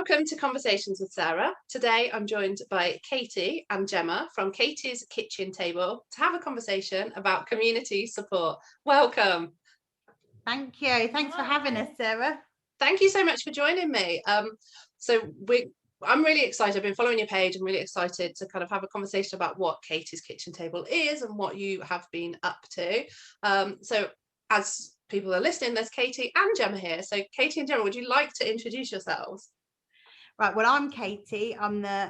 welcome to Conversations with Sarah. Today I'm joined by Katie and Jemma from Katie's Kitchen Table to have a conversation about community support. Welcome. Thank you. Thanks for having us, Sarah. Thank you so much for joining me. I'm really excited. I've been following your page. I'm really excited to kind of have a conversation about what Katie's Kitchen Table is and what you have been up to. So as people are listening, there's Katie and Jemma here. So Katie and Jemma, would you like to introduce yourselves? Right, well, I'm Katie. I'm the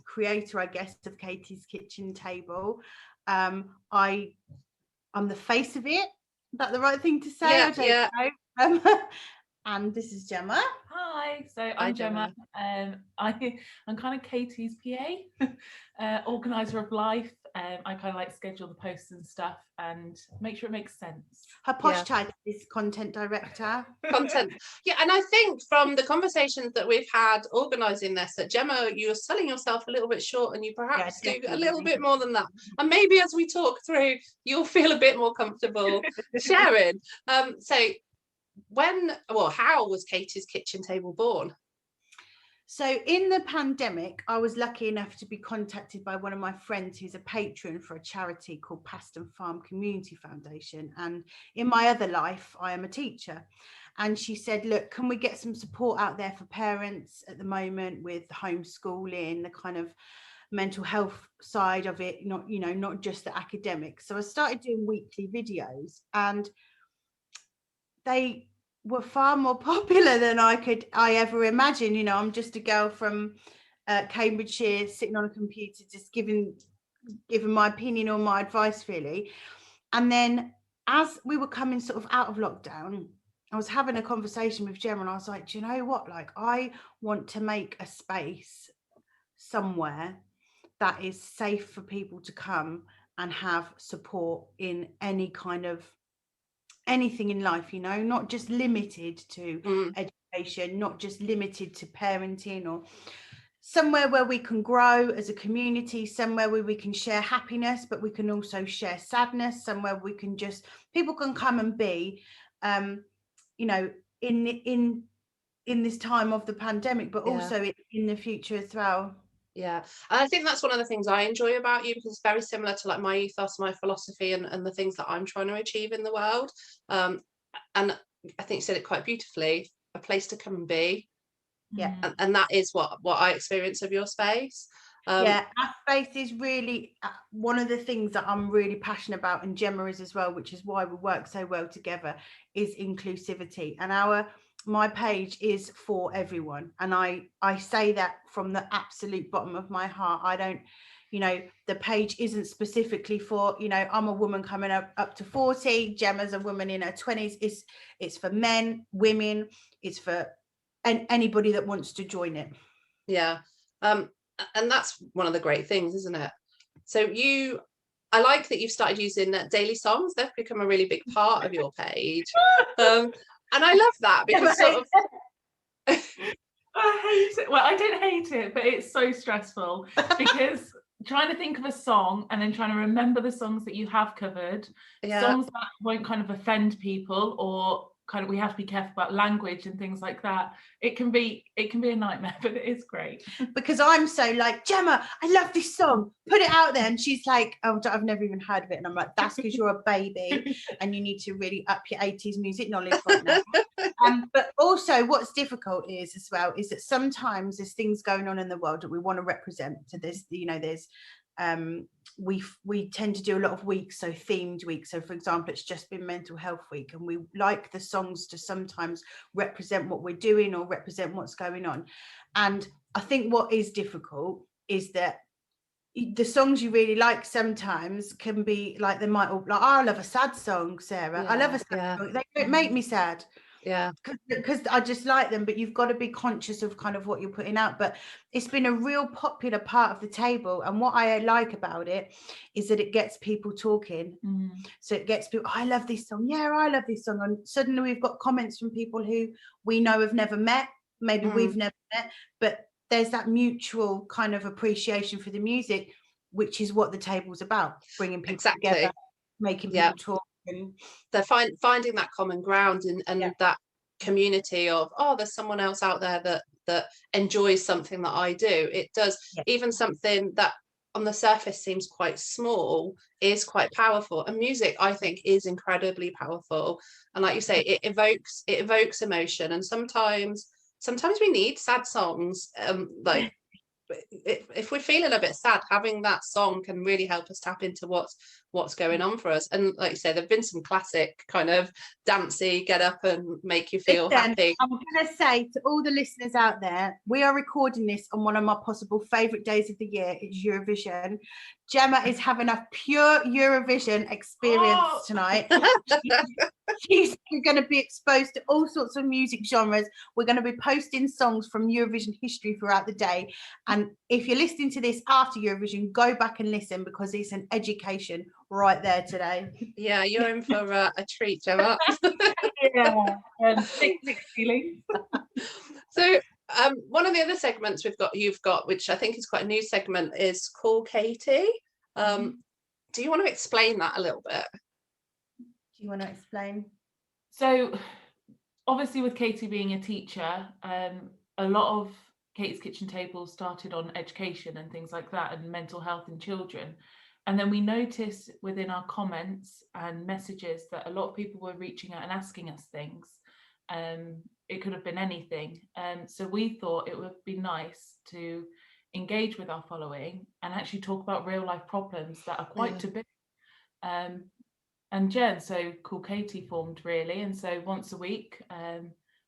creator, I guess, of Katie's Kitchen Table. I'm the face of it. Is that the right thing to say? Yeah. And this is Jemma. Hi, so I'm Jemma. I'm kind of Katie's PA, organizer of life. I kind of like schedule the posts and stuff and make sure it makes sense. Her posh title is content director. Yeah, and I think from the conversations that we've had organising this, that Jemma, you're selling yourself a little bit short, and you perhaps do a little bit more than that. And maybe as we talk through, you'll feel a bit more comfortable sharing. How was Katie's Kitchen Table born? So in the pandemic, I was lucky enough to be contacted by one of my friends who's a patron for a charity called Paston Farm Community Foundation. And in my other life, I am a teacher. And she said, look, can we get some support out there for parents at the moment with homeschooling, the kind of mental health side of it, not just the academic. So I started doing weekly videos, and they were far more popular than I ever imagined. I'm just a girl from Cambridgeshire sitting on a computer just giving my opinion or my advice, really. And then as we were coming sort of out of lockdown, I was having a conversation with Jemma, and I was like, do you know what, like, I want to make a space somewhere that is safe for people to come and have support in any kind of anything in life, not just limited to education, not just limited to parenting, or somewhere where we can grow as a community, somewhere where we can share happiness, but we can also share sadness, somewhere we can people can come and be, in this time of the pandemic, but also in the future as well. Yeah, and I think that's one of the things I enjoy about you, because it's very similar to like my ethos, my philosophy, and the things that I'm trying to achieve in the world. And I think you said it quite beautifully: a place to come and be. Yeah, and that is what I experience of your space. Our space is really one of the things that I'm really passionate about, and Jemma is as well, which is why we work so well together, is inclusivity. And my page is for everyone, and I say that from the absolute bottom of my heart. I don't, the page isn't specifically for, I'm a woman coming up to 40, Gemma's a woman in her 20s. It's for men, women, it's for anybody that wants to join it. And that's one of the great things, isn't it? So I like that you've started using daily songs. They've become a really big part of your page. And I love that, because I hate it. Well, I don't hate it, but it's so stressful because trying to think of a song and then trying to remember the songs that you have covered, songs that won't kind of offend people, or kind of, we have to be careful about language and things like that. It can be a nightmare, but it is great. Because I'm so like, Jemma, I love this song, put it out there. And she's like, oh, I've never even heard of it. And I'm like, that's because you're a baby and you need to really up your 80s music knowledge right now. But also what's difficult is that sometimes there's things going on in the world that we want to represent. So there's we tend to do a lot of weeks, so themed weeks. So for example, it's just been Mental Health Week, and we like the songs to sometimes represent what we're doing or represent what's going on. And I think what is difficult is that the songs you really like sometimes can be like, they might all like, oh, I love a sad song, Sarah. I love a sad song. They don't make me sad. Because I just like them, but you've got to be conscious of kind of what you're putting out. But it's been a real popular part of the table, and what I like about it is that it gets people talking. So it gets people, I love this song, I love this song, and suddenly we've got comments from people who we know have never met, maybe we've never met, but there's that mutual kind of appreciation for the music, which is what the table's about, bringing people together, making people talk. And they're finding that common ground and that community of, there's someone else out there that that enjoys something that I do. It does. Even something that on the surface seems quite small is quite powerful, and music, I think, is incredibly powerful. And like you say, it evokes emotion, and sometimes we need sad songs. Like if we're feeling a bit sad, having that song can really help us tap into what's going on for us. And like you say, there've been some classic kind of dancey, get up and make you feel happy. I'm going to say to all the listeners out there, we are recording this on one of my possible favourite days of the year. It's Eurovision. Jemma is having a pure Eurovision experience tonight. She's going to be exposed to all sorts of music genres. We're going to be posting songs from Eurovision history throughout the day. And if you're listening to this after Eurovision, go back and listen, because it's an education right there today. Yeah, you're in for a treat, Jemma. Feelings. So one of the other segments you've got, which I think is quite a new segment, is Call Katie. Do you want to explain that a little bit? Do you want to explain? So obviously, with Katie being a teacher, a lot of Katie's Kitchen Table started on education and things like that, and mental health in children. And then we noticed within our comments and messages that a lot of people were reaching out and asking us things. It could have been anything. So we thought it would be nice to engage with our following and actually talk about real life problems that are quite taboo. And Jen, so Call Katie formed really. And so once a week,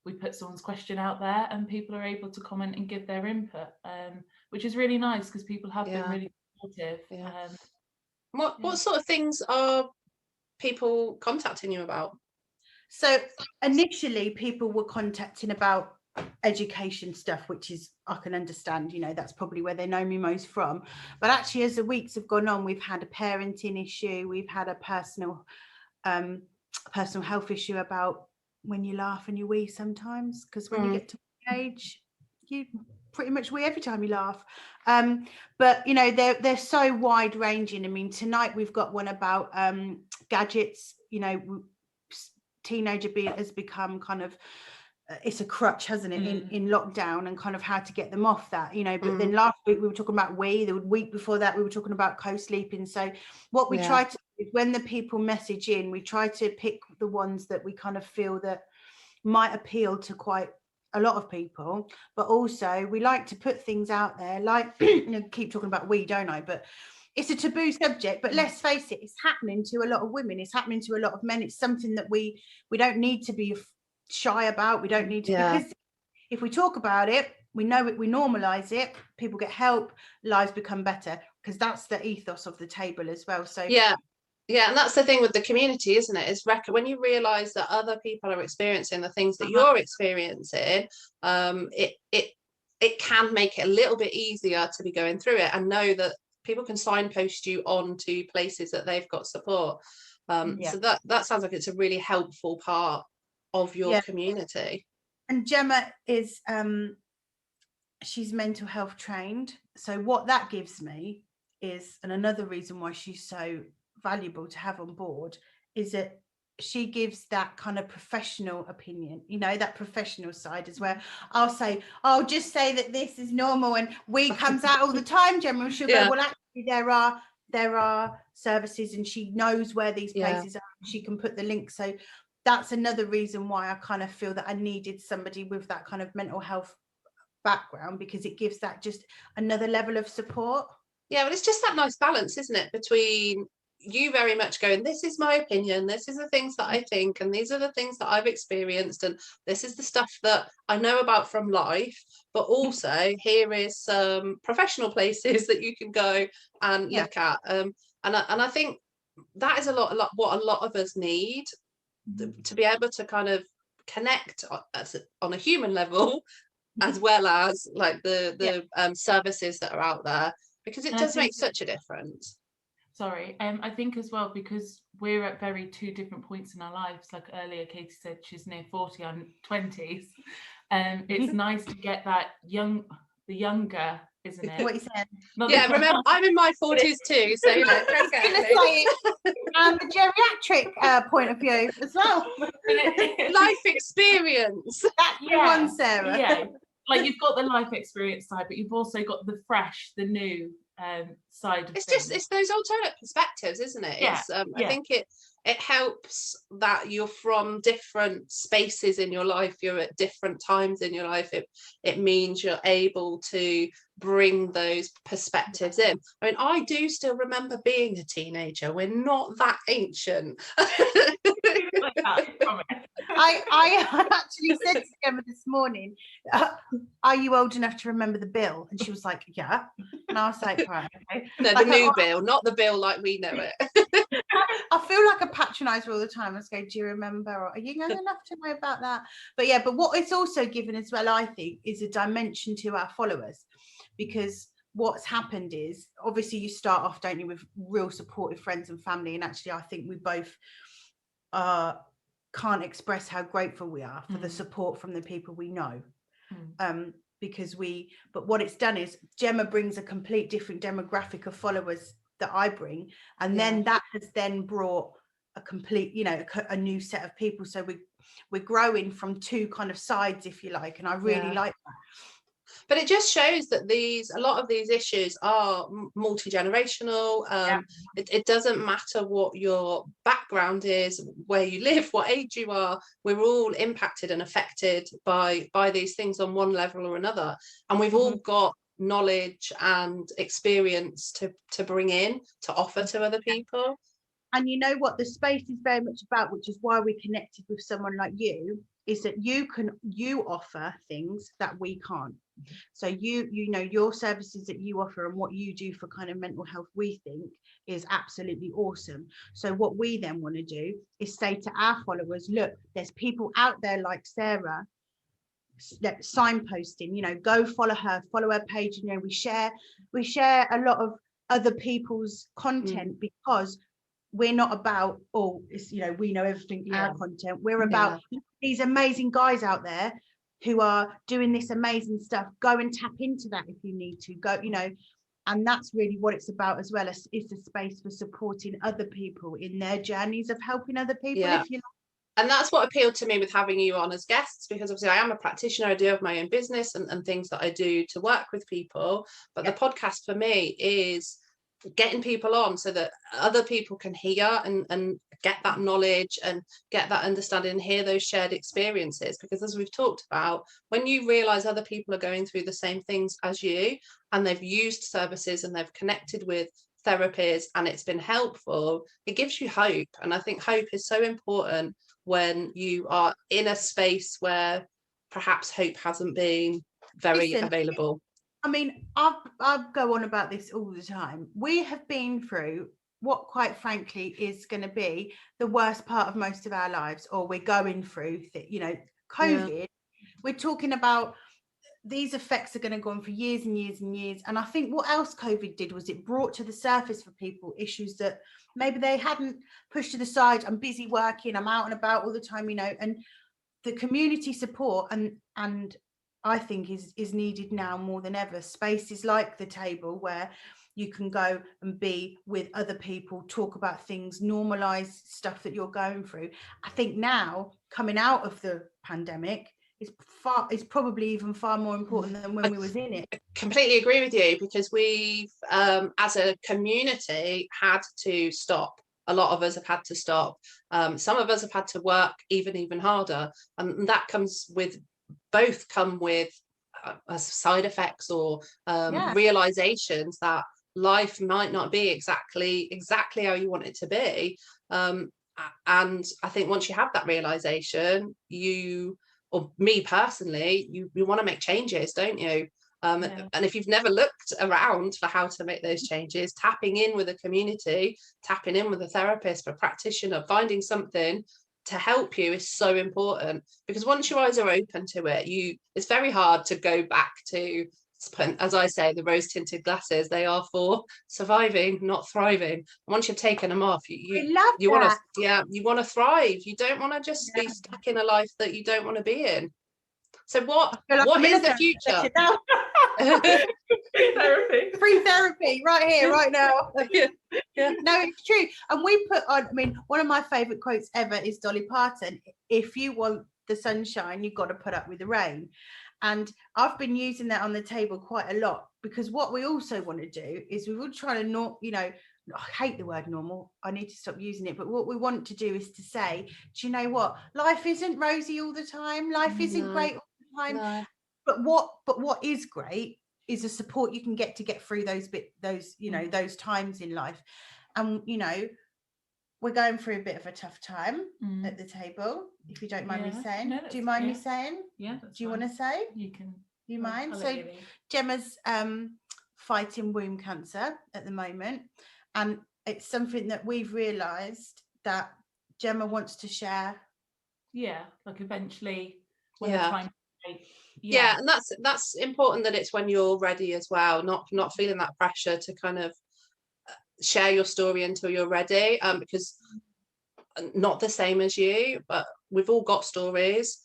we put someone's question out there and people are able to comment and give their input, which is really nice because people have been really supportive. What sort of things are people contacting you about? So initially people were contacting about education stuff, which is, I can understand, you know, that's probably where they know me most from. But actually, as the weeks have gone on, we've had a parenting issue, we've had a personal health issue about when you laugh and you wee sometimes, because when you get to my age, you pretty much wee every time you laugh. But you know, they're so wide ranging. I mean, tonight we've got one about gadgets. You know, teenager has become kind of it's a crutch, hasn't it, in lockdown, and kind of how to get them off that, you know. But then last week we were talking about the week before that we were talking about co-sleeping. So what we try to do is, when the people message in, we try to pick the ones that we kind of feel that might appeal to quite a lot of people. But also we like to put things out there, like you know, keep talking about don't I, but it's a taboo subject. But let's face it, it's happening to a lot of women, it's happening to a lot of men. It's something that we don't need to be shy about. We don't need to, because if we talk about it, we know it, we normalize it, people get help, lives become better, because that's the ethos of the table as well. So and that's the thing with the community, isn't it, is when you realize that other people are experiencing the things that you're experiencing, it can make it a little bit easier to be going through it, and know that people can signpost you on to places that they've got support. So that sounds like it's a really helpful part of your community. And Jemma is she's mental health trained, so what that gives me is, and another reason why she's so valuable to have on board, is that she gives that kind of professional opinion, you know, that professional side, is where I'll say, I'll just say that this is normal, and we comes out all the time, Jemma, and she'll go, well, actually there are services, and she knows where these places are, she can put the link. So that's another reason why I kind of feel that I needed somebody with that kind of mental health background, because it gives that just another level of support. Yeah, but it's just that nice balance, isn't it, between you very much going, this is my opinion, this is the things that I think, and these are the things that I've experienced, and this is the stuff that I know about from life, but also here is some professional places that you can go and look at. And I think that is a lot what a lot of us need, to be able to kind of connect on a human level, as well as like the services that are out there, because it does make such a difference. Sorry, I think as well, because we're at very two different points in our lives. Like earlier, Katie said she's near 40, I'm 20s. It's nice to get that the younger, isn't it? What you said. Remember, I'm in my 40s too, so you know, and the geriatric point of view as well. Life experience. That's your one, Sarah. like you've got the life experience side, but you've also got the fresh, the new side of it's things. it's those alternate perspectives, isn't it? Yeah, It's I think it helps that you're from different spaces in your life, you're at different times in your life. It means you're able to bring those perspectives in. I mean, I do still remember being a teenager. We're not that ancient. Like that, I promise. I actually said to Gemma this morning, are you old enough to remember the bill? And she was like, yeah. And I was like, right, okay. No, like, the new bill, not the bill like we know it. I feel like a patronizer all the time. I was going, do you remember? Or, are you young enough to know about that? But yeah, but what it's also given as well, I think, is a dimension to our followers, because what's happened is, obviously you start off, don't you, with real supportive friends and family. And actually, I think we both can't express how grateful we are for the support from the people we know. But what it's done is Jemma brings a complete different demographic of followers that I bring, and then that has then brought a complete, a new set of people. So we're growing from two kind of sides, if you like, and I really like that. But it just shows that a lot of these issues are multi-generational. It doesn't matter what your background is, where you live, what age you are. We're all impacted and affected by these things on one level or another. And we've all got knowledge and experience to bring in, to offer to other people. And you know what the space is very much about, which is why we connected with someone like you, is that you offer things that we can't. So you know your services that you offer and what you do for kind of mental health, we think is absolutely awesome. So what we then want to do is say to our followers, look, there's people out there like Sarah that signposting, go follow her page. We share a lot of other people's content because we're not about, we know everything, our content. We're about these amazing guys out there who are doing this amazing stuff. Go and tap into that if you need to go, and that's really what it's about as well. It's a space for supporting other people in their journeys of helping other people, if you like. And that's what appealed to me with having you on as guests, because obviously I am a practitioner, I do have my own business and things that I do to work with people, but the podcast for me is getting people on so that other people can hear and get that knowledge and get that understanding and hear those shared experiences. Because as we've talked about, when you realize other people are going through the same things as you and they've used services and they've connected with therapies and it's been helpful, it gives you hope. And I think hope is so important when you are in a space where perhaps hope hasn't been very available. I mean, I go on about this all the time. We have been through what, quite frankly, is going to be the worst part of most of our lives, or we're going through, COVID. We're talking about these effects are going to go on for years and years and years. And I think what else COVID did was it brought to the surface for people issues that maybe they hadn't pushed to the side. I'm busy working, I'm out and about all the time, and the community support and I think is needed now more than ever. Spaces like the table where you can go and be with other people, talk about things, normalize stuff that you're going through. I think now, coming out of the pandemic, is probably even far more important than when we was in it. I completely agree with you, because we've as a community had to stop. A lot of us have had to stop. Some of us have had to work even harder, and that comes with side effects or realizations that life might not be exactly how you want it to be. And I think once you have that realization, or me personally, you want to make changes, don't you? And if you've never looked around for how to make those changes, tapping in with a community, tapping in with a therapist, a practitioner, finding something to help you is so important. Because once your eyes are open to it, it's very hard to go back to, as I say, the rose tinted glasses. They are for surviving, not thriving. Once you've taken them off, you want to thrive. You don't want to just be stuck in a life that you don't want to be in. So what is the future? Free therapy right here, right now. No, it's true. And we put on, one of my favorite quotes ever is Dolly Parton: if you want the sunshine, you've got to put up with the rain. And I've been using that on the table quite a lot, because what we also want to do is we will try to not, you know, I hate the word normal, I need to stop using it, but what we want to do is to say, do you know what, life isn't rosy all the time, life isn't great all the time, but what is great is the support you can get through those you know, those times in life. And you know, we're going through a bit of a tough time at the table, if you don't mind me saying. No, do you mind me saying? Yeah. Do you want to say? You can. Do you mind? So Gemma's fighting womb cancer at the moment, and it's something that we've realised that Jemma wants to share. Yeah, like eventually when the time. Yeah, and that's important, that it's when you're ready as well, not feeling that pressure to kind of share your story until you're ready, because not the same as you, but we've all got stories.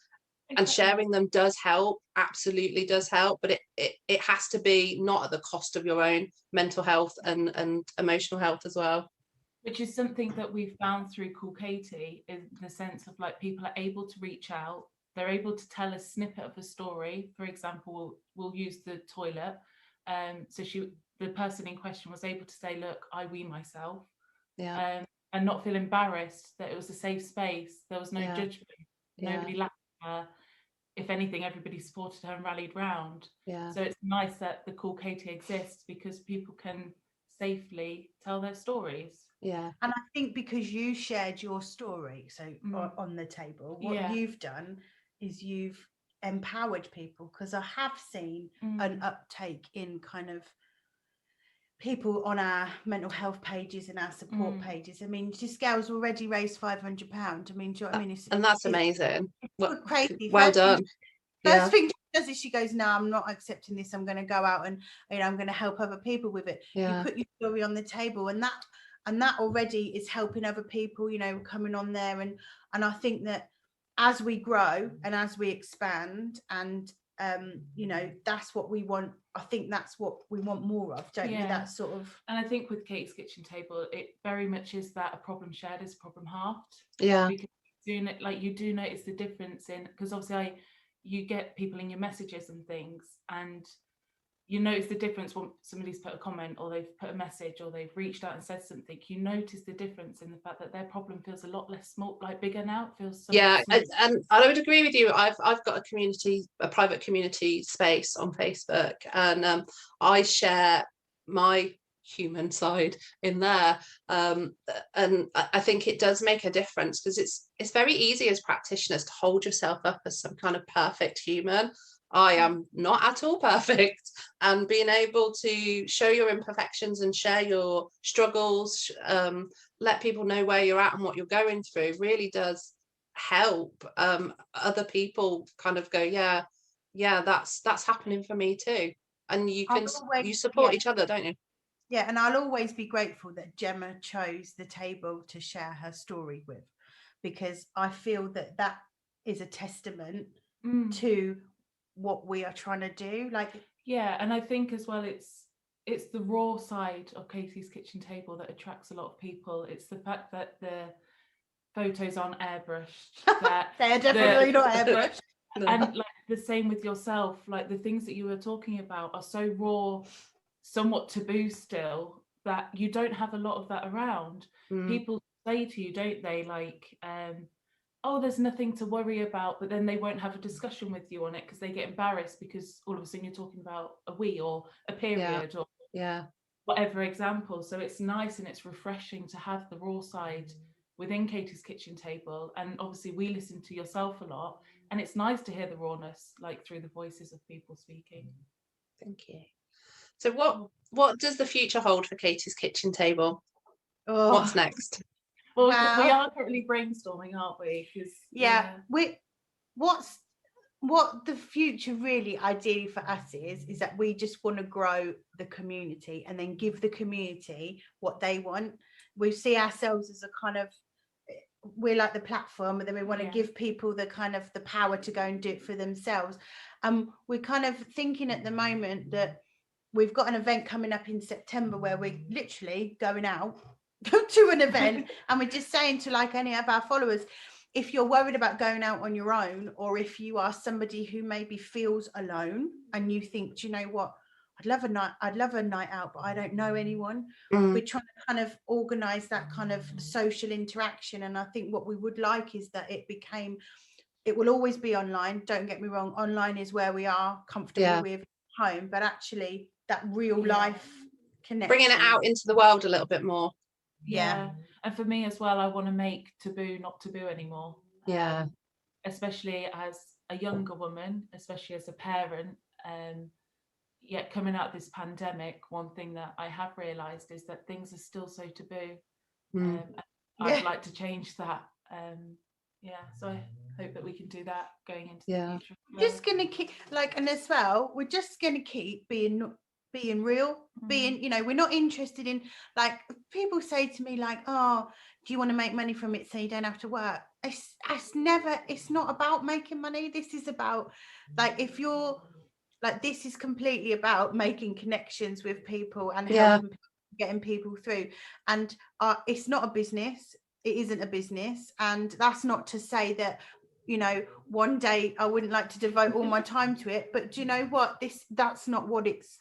Exactly. And sharing them does help, absolutely does help, but it has to be not at the cost of your own mental health and emotional health as well. Which is something that we've found through Cool Katie, in the sense of like people are able to reach out, they're able to tell a snippet of a story. For example, we'll use the toilet. So the person in question was able to say, look, I wee myself. Yeah. And not feel embarrassed, that it was a safe space. There was no judgment. Nobody laughed at her. If anything, everybody supported her and rallied round. Yeah. So it's nice that the Cool Katie exists, because people can safely tell their stories. Yeah. And I think because you shared your story, so on the table, what you've done is you've empowered people, because I have seen an uptake in kind of people on our mental health pages and our support pages. I mean, this girl's already raised £500. I mean, do you know what I mean? And that's amazing. It's crazy. Well done. First thing she does is she goes, no, I'm not accepting this. I'm going to go out and, you know, I'm going to help other people with it. Yeah. You put your story on the table, and that already is helping other people, you know, coming on there. And I think that as we grow and as we expand, and you know, that's what we want. I think that's what we want more of, don't you? That sort of. And I think with Katie's Kitchen Table, it very much is that a problem shared is a problem halved. Yeah. Because you do notice the difference in, because obviously you get people in your messages and things, and you notice the difference when somebody's put a comment, or they've put a message, or they've reached out and said something. You notice the difference in the fact that their problem feels a lot less small, like bigger now. It feels so and I would agree with you. I've got a private community space on Facebook, and I share my human side in there, and I think it does make a difference, because it's very easy as practitioners to hold yourself up as some kind of perfect human. I am not at all perfect, and being able to show your imperfections and share your struggles, let people know where you're at and what you're going through, really does help other people kind of go, yeah, that's happening for me too. And you support each other, don't you? Yeah, and I'll always be grateful that Jemma chose the table to share her story with, because I feel that is a testament to what we are trying to do. And I think as well, it's the raw side of Katie's Kitchen Table that attracts a lot of people. It's the fact that the photos aren't airbrushed, that they're definitely not airbrushed. And like the same with yourself, like the things that you were talking about are so raw, somewhat taboo still, that you don't have a lot of that around. People say to you, don't they, like oh, there's nothing to worry about, but then they won't have a discussion with you on it because they get embarrassed, because all of a sudden you're talking about a wee or a period or whatever example. So it's nice and it's refreshing to have the raw side within Katie's Kitchen Table. And obviously we listen to yourself a lot, and it's nice to hear the rawness, like through the voices of people speaking. Thank you. So what does the future hold for Katie's Kitchen Table? What's next? Well, we are currently brainstorming, aren't we? What the future really ideally for us is that we just want to grow the community and then give the community what they want. We see ourselves as a kind of, we're like the platform, and then we want to give people the kind of the power to go and do it for themselves. We're kind of thinking at the moment that we've got an event coming up in September where we're literally going out to an event and we're just saying to like any of our followers, if you're worried about going out on your own, or if you are somebody who maybe feels alone and you think, do you know what, I'd love a night out, but I don't know anyone. We're trying to kind of organize that kind of social interaction. And I think what we would like is that it will always be online. Don't get me wrong. Online is where we are comfortable with home, but actually that real life connection. Bringing it out into the world a little bit more. Yeah. And for me as well, I want to make taboo not taboo anymore. Yeah. Especially as a younger woman, especially as a parent. Yet coming out of this pandemic, one thing that I have realised is that things are still so taboo. I'd like to change that. So I hope that we can do that going into the future. Just gonna keep and as well, we're just gonna keep being real, being, you know, we're not interested in, like, people say to me like, oh, do you want to make money from it so you don't have to work? It's not about making money. This is about, like, if you're like, this is completely about making connections with people and helping people, getting people through. And it's not a business. It isn't a business. And that's not to say that, you know, one day I wouldn't like to devote all my time to it, but do you know what, that's not what it's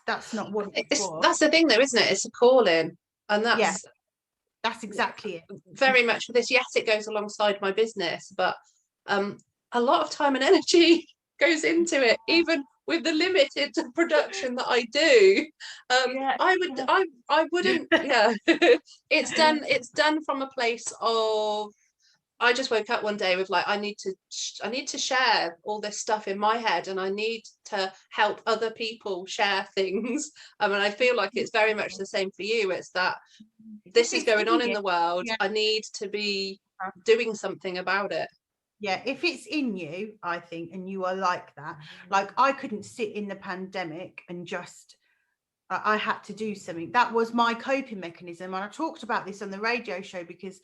for. That's the thing though, isn't it? It's a calling, and that's exactly it. Very much for this. Yes, it goes alongside my business, but a lot of time and energy goes into it, even with the limited production that I do. I wouldn't it's done from a place of, I just woke up one day with like, I need to share all this stuff in my head, and I need to help other people share things. And I feel like it's very much the same for you. It's that this is going on in the world. I need to be doing something about it. Yeah, if it's in you, I think, and you are like that, like, I couldn't sit in the pandemic and just, I had to do something. That was my coping mechanism. And I talked about this on the radio show because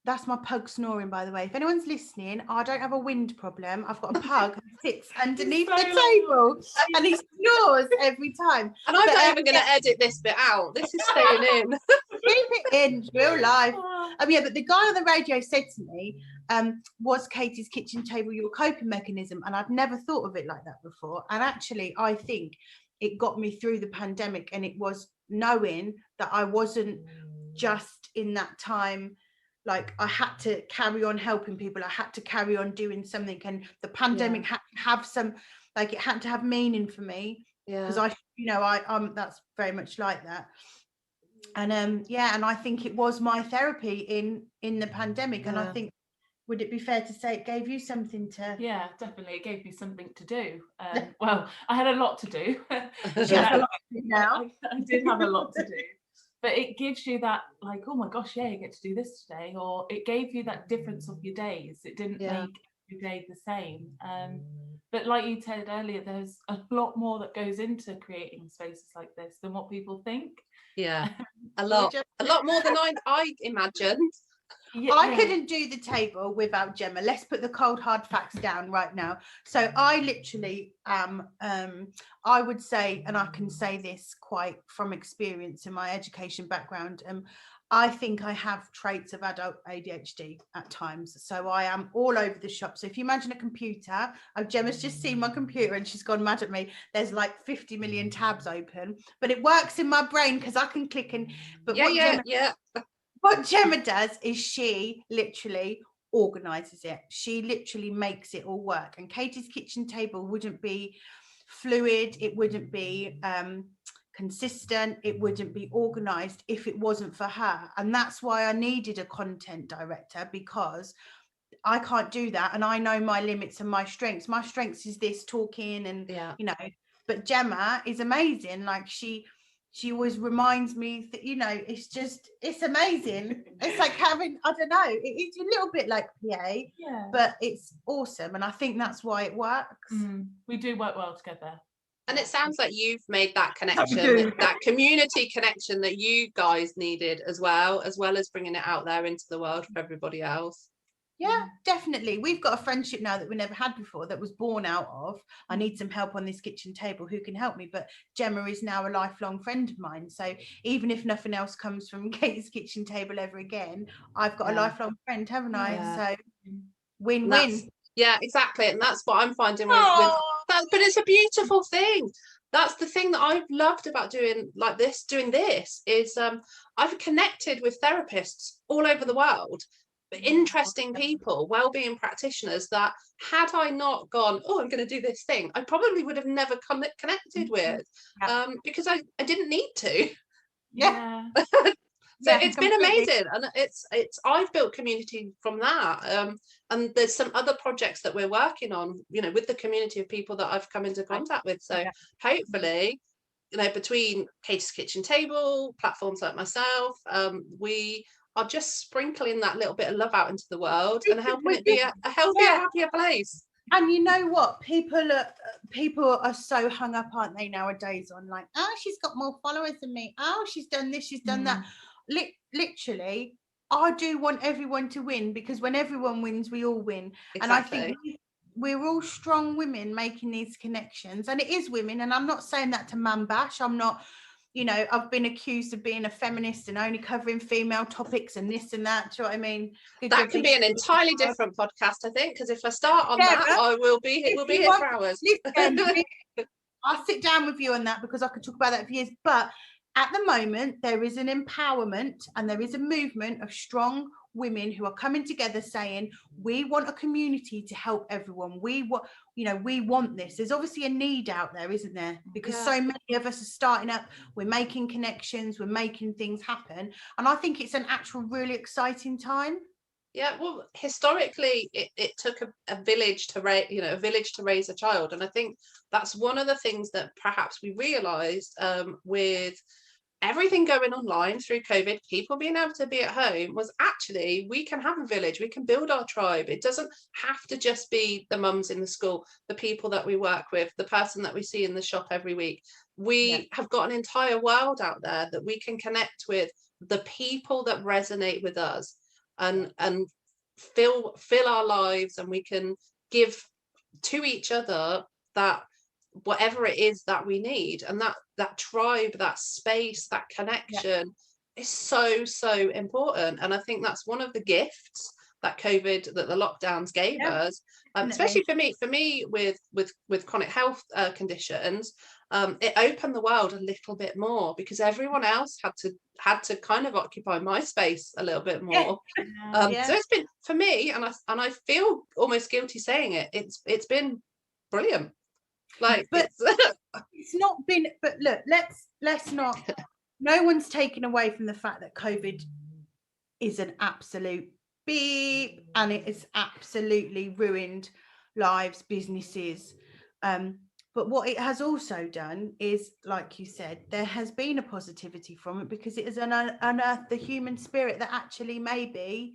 that's my pug snoring, by the way. If anyone's listening, I don't have a wind problem. I've got a pug who sits underneath the table and he snores every time. And I'm not even going to edit this bit out. This is staying in. Keep it in, real life. But the guy on the radio said to me, was Katie's kitchen table your coping mechanism? And I'd never thought of it like that before. And actually, I think it got me through the pandemic, and it was knowing that I wasn't just in that time, like, I had to carry on helping people. I had to carry on doing something, and the pandemic had to have some, like, it had to have meaning for me, because I'm that's very much like that. And and I think it was my therapy in the pandemic. And I think, would it be fair to say it gave you something to... Yeah, definitely. It gave me something to do. Well, I had a lot to do. Now. I did have a lot to do. But it gives you that, like, oh my gosh, you get to do this today. Or it gave you that difference of your days. It didn't make every day the same. But like you said earlier, there's a lot more that goes into creating spaces like this than what people think. Yeah, a lot more than I imagined. I couldn't do the table without Jemma. Let's put the cold hard facts down right now. So I literally am, I would say, and I can say this quite from experience in my education background, I think I have traits of adult ADHD at times. So I am all over the shop. So if you imagine a computer, Gemma's just seen my computer and she's gone mad at me. There's like 50 million tabs open, but it works in my brain because I can click and... But what Jemma does is she literally organises it. She literally makes it all work. And Katie's kitchen table wouldn't be fluid. It wouldn't be consistent. It wouldn't be organised if it wasn't for her. And that's why I needed a content director, because I can't do that. And I know my limits and my strengths. My strengths is this talking and, you know, but Jemma is amazing. Like, she always reminds me that, you know, it's amazing. It's like having, I don't know, it's a little bit like PA, but it's awesome. And I think that's why it works. We do work well together. And it sounds like you've made that connection, that community connection that you guys needed as well as bringing it out there into the world for everybody else. Yeah, definitely. We've got a friendship now that we never had before, that was born out of, I need some help on this kitchen table, who can help me? But Jemma is now a lifelong friend of mine. So even if nothing else comes from Katie's kitchen table ever again, I've got a lifelong friend, haven't I? So win-win. Yeah, exactly. And that's what I'm finding with that. But it's a beautiful thing. That's the thing that I've loved about doing this is I've connected with therapists all over the world, interesting people, wellbeing practitioners that had I not gone, oh, I'm going to do this thing, I probably would have never connected with, because I didn't need to. Yeah. So it's been amazing, and it's I've built community from that, and there's some other projects that we're working on, with the community of people that I've come into contact with. So hopefully, between Katie's Kitchen Table, platforms like myself, we are just sprinkling that little bit of love out into the world and helping it be a healthier, happier place. And you know what? People are so hung up, aren't they, nowadays, on like, oh, she's got more followers than me. Oh, she's done this, she's done that. Literally, I do want everyone to win, because when everyone wins, we all win. Exactly. And I think we're all strong women making these connections. And it is women. And I'm not saying that to man bash. I'm not, I've been accused of being a feminist and only covering female topics and this and that. Do you know what I mean? That can be an entirely different podcast, I think, because if I start on that, we'll be here for hours. Listen, I'll sit down with you on that, because I could talk about that for years. But at the moment, there is an empowerment and there is a movement of strong women who are coming together saying, we want a community to help everyone. We want this. There's obviously a need out there, isn't there? Because so many of us are starting up, we're making connections, we're making things happen. And I think it's an actual really exciting time. Yeah, well, historically, it took a village to raise a child, and I think that's one of the things that perhaps we realised with everything going online through COVID, people being able to be at home, was actually we can have a village, we can build our tribe. It doesn't have to just be the mums in the school, the people that we work with, the person that we see in the shop every week. We have got an entire world out there that we can connect with, the people that resonate with us, and fill our lives, and we can give to each other that whatever it is that we need. And that tribe, that space, that connection is so important. And I think that's one of the gifts that COVID, that the lockdowns gave us, especially for me with chronic health conditions. It opened the world a little bit more, because everyone else had to kind of occupy my space a little bit more. So it's been, for me, and I feel almost guilty saying it, it's been brilliant. Like, but it's not been. But look, let's not. No one's taken away from the fact that COVID is an absolute beep, and it has absolutely ruined lives, businesses. But what it has also done is, like you said, there has been a positivity from it, because it has unearthed the human spirit that actually maybe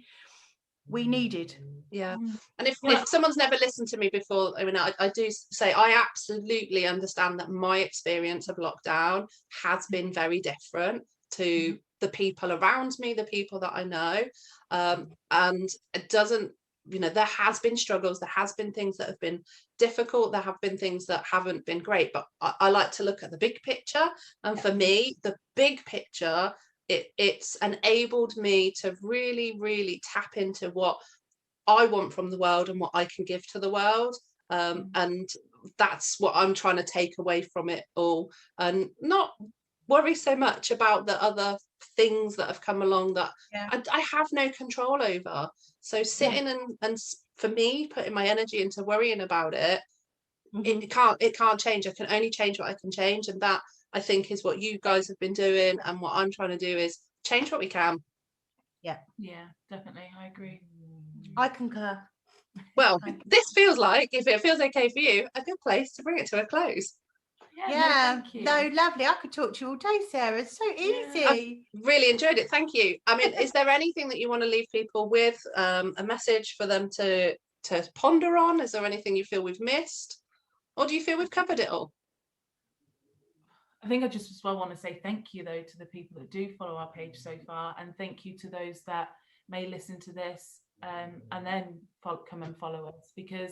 we needed. And if someone's never listened to me before, I mean, I do say I absolutely understand that my experience of lockdown has been very different to the people around me, the people that I know, and it doesn't, there has been struggles, there has been things that have been difficult, there have been things that haven't been great, but I like to look at the big picture. And for me, the big picture, it's enabled me to really, really tap into what I want from the world and what I can give to the world. And that's what I'm trying to take away from it all, and not worry so much about the other things that have come along that I have no control over. So sitting and for me, putting my energy into worrying about it, it can't change. I can only change what I can change. And that, I think, is what you guys have been doing, and what I'm trying to do is change what we can. Yeah, definitely, I agree. I concur. Well, this feels like, if it feels okay for you, a good place to bring it to a close. No, lovely. I could talk to you all day, Sarah. It's so easy. I've really enjoyed it. Thank you. I mean, is there anything that you want to leave people with, a message for them to ponder on? Is there anything you feel we've missed, or do you feel we've covered it all? I think I just as well want to say thank you, though, to the people that do follow our page so far, and thank you to those that may listen to this and then come and follow us, because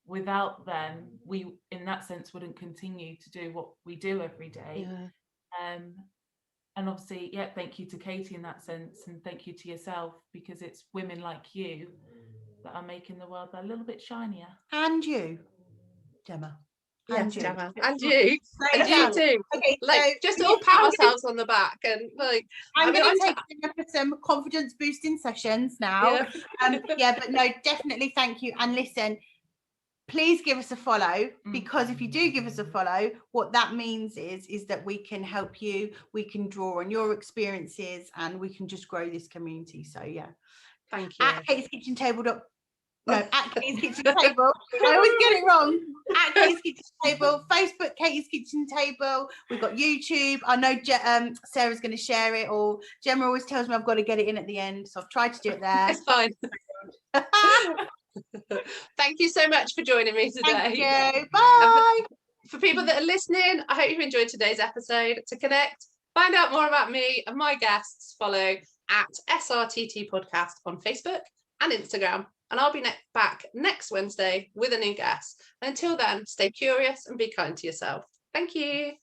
without them, we in that sense wouldn't continue to do what we do every day. And obviously, thank you to Katie in that sense, and thank you to yourself, because it's women like you that are making the world a little bit shinier. And you, Jemma. And yes, you. Jemma. And you. And you too. Okay, like, so just all pat ourselves on the back, and like, I'm going to take you for some confidence boosting sessions now. But no, definitely thank you. And listen, please give us a follow, because if you do give us a follow, what that means is that we can help you, we can draw on your experiences, and we can just grow this community. So thank you. At Katie's Kitchen Table. At Katie's Kitchen Table. I always get it wrong. At Katie's Kitchen Table, Facebook Katie's Kitchen Table. We've got YouTube. I know Sarah's going to share it, or Jemma always tells me I've got to get it in at the end, so I've tried to do it there. It's fine. Thank you so much for joining me today. Thank you. Bye. For people that are listening, I hope you've enjoyed today's episode. To connect, find out more about me and my guests, follow at SRTT Podcast on Facebook and Instagram. And I'll be back next Wednesday with a new guest. And until then, stay curious and be kind to yourself. Thank you.